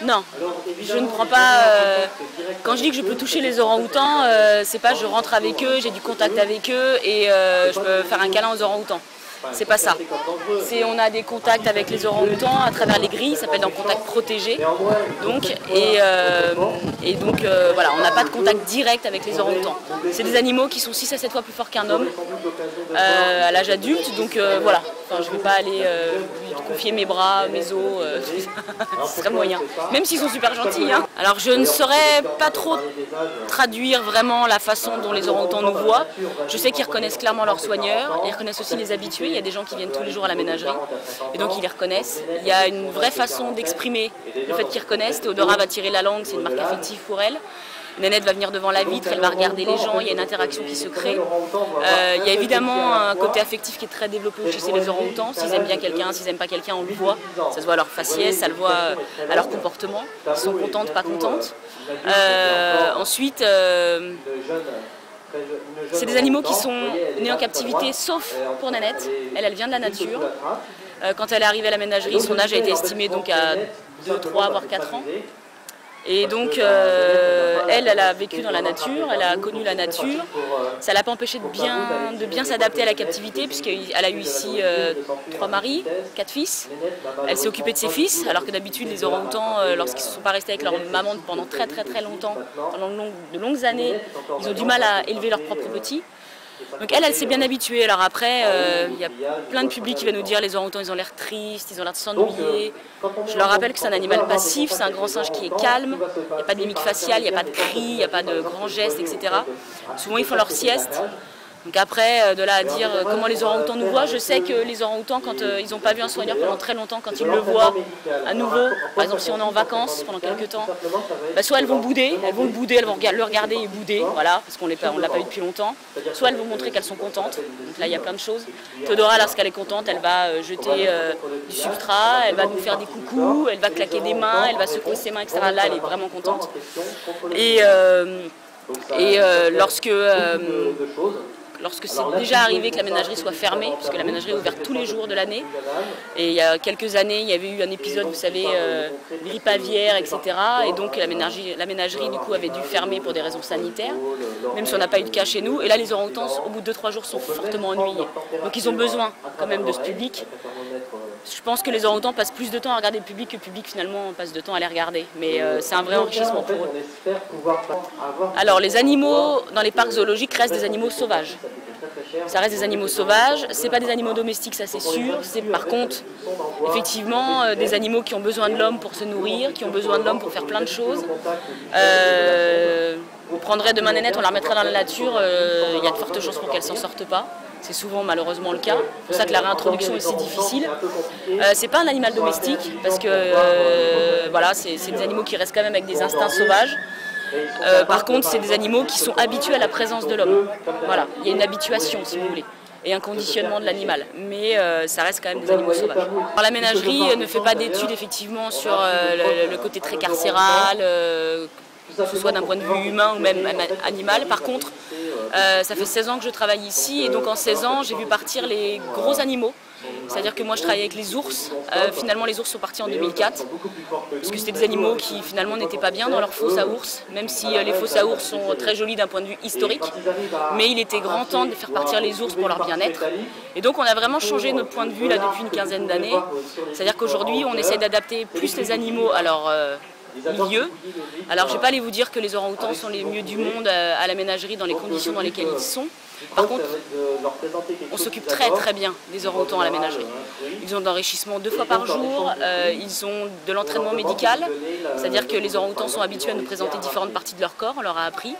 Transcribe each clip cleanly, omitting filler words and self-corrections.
Non, je ne prends pas... quand je dis que je peux toucher les orang-outans, c'est pas je rentre avec eux, j'ai du contact avec eux et je peux faire un câlin aux orang-outans. C'est pas ça. On a des contacts avec les orang-outans à travers les grilles, ça s'appelle un contact protégé. Donc, voilà, on n'a pas de contact direct avec les orang-outans. C'est des animaux qui sont 6 à 7 fois plus forts qu'un homme à l'âge adulte, donc voilà. Enfin, je ne vais pas aller lui confier mes bras, mes os, ce serait moyen. Même s'ils sont super gentils. Hein. Alors je ne saurais pas trop traduire vraiment la façon dont les orang-outans nous voient. Je sais qu'ils reconnaissent clairement leurs soigneurs, ils reconnaissent aussi les habitués. Il y a des gens qui viennent tous les jours à la ménagerie et donc ils les reconnaissent. Il y a une vraie façon d'exprimer le fait qu'ils reconnaissent. Théodora va tirer la langue, c'est une marque affective pour elle. Nénette va venir devant la vitre, elle va regarder les gens, il y a une interaction qui se crée. Il y a évidemment un côté affectif qui est très développé chez les orang-outans. S'ils aiment bien quelqu'un, s'ils n'aiment pas quelqu'un, on le voit. Ça se voit à leur faciès, ça le voit à leur comportement. Ils sont contentes, pas contentes. Ensuite, c'est des animaux qui sont nés en captivité, sauf pour Nénette. Elle vient de la nature. Quand elle est arrivée à la ménagerie, son âge a été estimé donc à 2, 3, voire 4 ans. Et donc, elle a vécu dans la nature, elle a connu la nature. Ça ne l'a pas empêché de bien s'adapter à la captivité, puisqu'elle a eu ici 3 maris, 4 fils. Elle s'est occupée de ses fils, alors que d'habitude, les orang-outans, lorsqu'ils ne sont pas restés avec leur maman pendant très longtemps, pendant de longues années, ils ont du mal à élever leurs propres petits. Donc elle s'est bien habituée. Alors après, il y a plein de publics qui va nous dire les orang-outans ils ont l'air tristes, ils ont l'air de s'ennuyer. Je leur rappelle que c'est un animal passif, c'est un grand singe qui est calme, il n'y a pas de mimique faciale, il n'y a pas de cris, il n'y a pas de grands gestes, etc. Souvent ils font leur sieste. Donc après, de là à dire comment les orang-outans nous voient, je sais que les orang-outans, quand ils n'ont pas vu un soigneur pendant très longtemps, quand ils le voient à nouveau, par exemple si on est en vacances pendant quelques temps, soit elles vont bouder, elles vont le regarder et bouder, voilà, parce qu'on ne l'a pas vu depuis longtemps, soit elles vont montrer qu'elles sont contentes, donc là il y a plein de choses. Théodora, lorsqu'elle est contente, elle va jeter du substrat, elle va nous faire des coucous, elle va claquer des mains, elle va secouer ses mains, etc. Là elle est vraiment contente. Et lorsque c'est déjà arrivé que la ménagerie soit fermée, puisque la ménagerie est ouverte tous les jours de l'année, et il y a quelques années, il y avait eu un épisode, vous savez, grippe aviaire, etc. Et donc la ménagerie du coup avait dû fermer pour des raisons sanitaires, même si on n'a pas eu de cas chez nous. Et là, les orang-outans, au bout de 2-3 jours, sont fortement ennuyés. Donc ils ont besoin quand même de ce public. Je pense que les orang-outans passent plus de temps à regarder le public que le public finalement passe de temps à les regarder. Mais c'est un vrai enrichissement pour eux. Alors les animaux dans les parcs zoologiques restent des animaux sauvages. Ça reste des animaux sauvages, c'est pas des animaux domestiques, ça c'est sûr. C'est par contre effectivement des animaux qui ont besoin de l'homme pour se nourrir, qui ont besoin de l'homme pour faire plein de choses. On prendrait demain Nénette, on la remettrait dans la nature, il y a de fortes chances pour qu'elle s'en sorte pas. C'est souvent malheureusement le cas. C'est pour ça que la réintroduction est si difficile. C'est pas un animal domestique parce que voilà, c'est des animaux qui restent quand même avec des instincts sauvages. Par contre, c'est des animaux qui sont habitués à la présence de l'homme. Voilà, il y a une habituation si vous voulez et un conditionnement de l'animal, mais ça reste quand même des animaux sauvages. Alors, la ménagerie ne fait pas d'études effectivement sur le côté très carcéral, que ce soit d'un point de vue humain ou même animal. Par contre, ça fait 16 ans que je travaille ici et donc en 16 ans, j'ai vu partir les gros animaux. C'est-à-dire que moi je travaillais avec les ours. Finalement les ours sont partis en 2004 parce que c'était des animaux qui finalement n'étaient pas bien dans leur fosse à ours, même si les fosses à ours sont très jolies d'un point de vue historique. Mais il était grand temps de faire partir les ours pour leur bien-être. Et donc on a vraiment changé notre point de vue là depuis une quinzaine d'années. C'est-à-dire qu'aujourd'hui on essaie d'adapter plus les animaux à leur milieu. Alors je ne vais pas aller vous dire que les orang-outans sont les mieux du monde à la ménagerie dans les conditions dans lesquelles ils sont. Par contre, on s'occupe très bien des orang-outans à la ménagerie. Ils ont de l'enrichissement 2 fois par jour, ils ont de l'entraînement médical, c'est-à-dire que les orang-outans sont habitués à nous présenter différentes parties de leur corps, on leur a appris.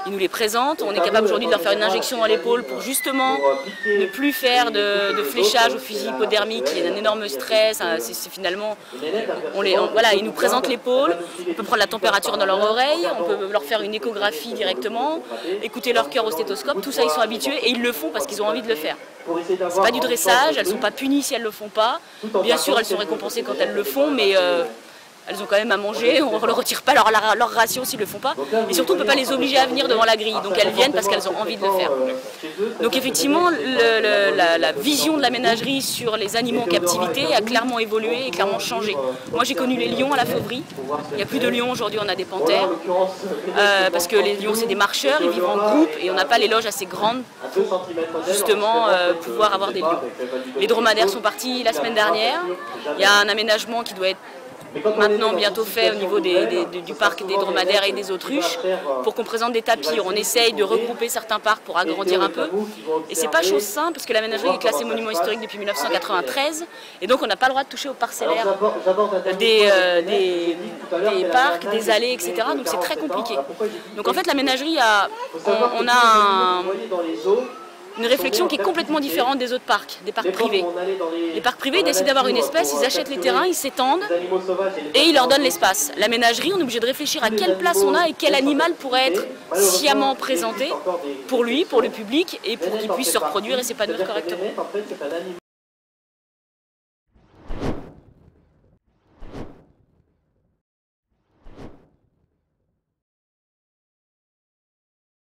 Ils nous les présentent, on est capable aujourd'hui de leur faire une injection dans l'épaule pour justement ne plus faire de fléchage au fusil hypodermique, qui est un énorme stress, c'est finalement, voilà, ils nous présentent l'épaule, on peut prendre la température dans leur oreille, on peut leur faire une échographie directement, écouter leur cœur au stéthoscope, tout ça ils sont habitués et ils le font parce qu'ils ont envie de le faire. C'est pas du dressage, elles ne sont pas punies si elles ne le font pas, bien sûr elles sont récompensées quand elles le font, mais elles ont quand même à manger, on ne leur retire pas leur ration s'ils ne le font pas. Et surtout, on ne peut pas les obliger à venir devant la grille. Donc elles viennent parce qu'elles ont envie de le faire. Donc effectivement, la vision de la ménagerie sur les animaux en captivité a clairement évolué et clairement changé. Moi j'ai connu les lions à la Fauverie. Il n'y a plus de lions aujourd'hui, on a des panthères. Parce que les lions c'est des marcheurs, ils vivent en groupe et on n'a pas les loges assez grandes pour justement pouvoir avoir des lions. Les dromadaires sont partis la semaine dernière. Il y a un aménagement qui doit être maintenant bientôt fait au niveau du parc des dromadaires et des autruches pour qu'on présente des tapis. On essaye de regrouper certains parcs pour agrandir un peu. Et c'est pas chose simple parce que la ménagerie est classée monument historique depuis 1993 et donc on n'a pas le droit de toucher aux parcellaires des parcs, des allées, etc. Donc c'est très compliqué. Donc en fait la ménagerie on a une réflexion qui est complètement différente des autres parcs, des parcs privés. Les parcs privés décident d'avoir une espèce, ils achètent les terrains, ils s'étendent et ils leur donnent l'espace. La ménagerie, on est obligé de réfléchir à quelle place on a et quel animal pourrait être sciemment présenté pour lui, pour le public et pour qu'il puisse se reproduire et s'épanouir correctement.